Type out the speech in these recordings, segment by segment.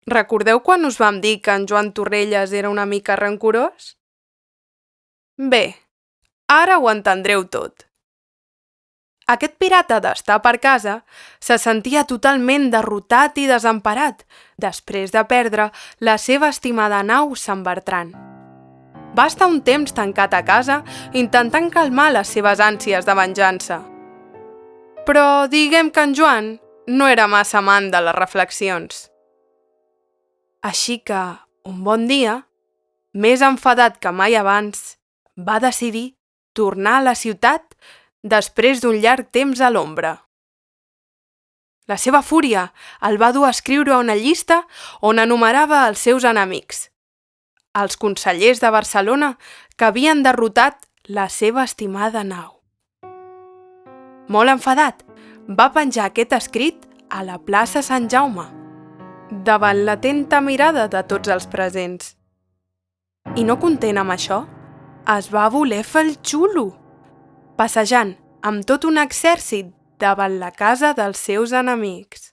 Recordeu quan us vam dir que en Joan Torrelles era una mica rancorós? Bé, ara ho entendreu tot. Aquest pirata d'estar per casa se sentia totalment derrotat i desemparat després de perdre la seva estimada nau Sant Bertran. Va estar un temps tancat a casa intentant calmar les seves ànsies de venjança. Però diguem que en Joan no era massa amant de les reflexions. Així que, un bon dia, més enfadat que mai abans, va decidir tornar a la ciutat després d'un llarg temps a l'ombra. La seva fúria el va dur a escriure una llista on enumerava els seus enemics, els consellers de Barcelona que havien derrotat la seva estimada nau. Molt enfadat, va penjar aquest escrit a la plaça Sant Jaume, davant l'atenta mirada de tots els presents. I no content amb això, es va voler fer el xulo, passejant amb tot un exèrcit davant la casa dels seus enemics.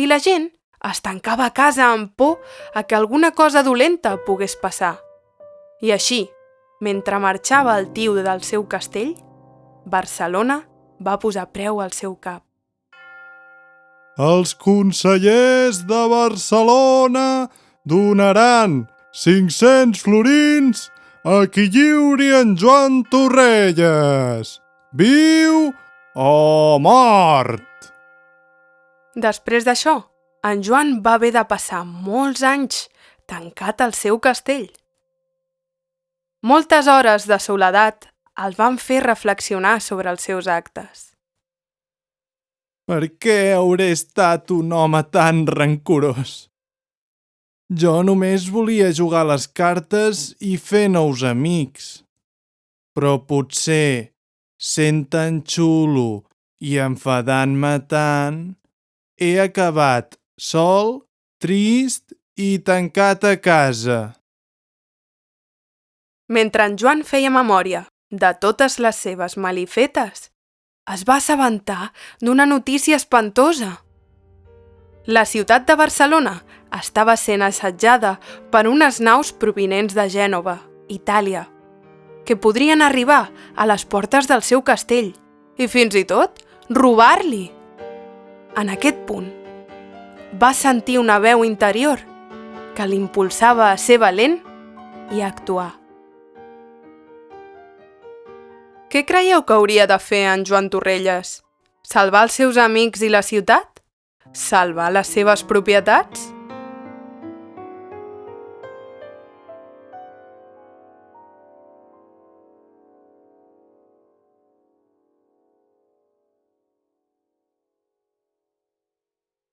I la gent es tancava a casa amb por a que alguna cosa dolenta pogués passar. I així, mentre marxava el tio del seu castell, Barcelona va posar preu al seu cap. Els consellers de Barcelona donaran 500 florins a qui lliuri en Joan Torrelles. Viu o mort! Després d'això, en Joan va haver de passar molts anys tancat al seu castell. Moltes hores de soledat el van fer reflexionar sobre els seus actes. Per què hauré estat un home tan rancorós? Jo només volia jugar a les cartes i fer nous amics. Però potser, sent tan xulo i enfadant-me tant, he acabat sol, trist i tancat a casa. Mentre en Joan feia memòria de totes les seves malifetes, es va assabentar d'una notícia espantosa. La ciutat de Barcelona estava sent assetjada per unes naus provinents de Gènova, Itàlia, que podrien arribar a les portes del seu castell i fins i tot robar-li. En aquest punt, va sentir una veu interior que l'impulsava a ser valent i a actuar. Què creieu que hauria de fer en Joan Torrelles? Salvar els seus amics i la ciutat? Salvar les seves propietats?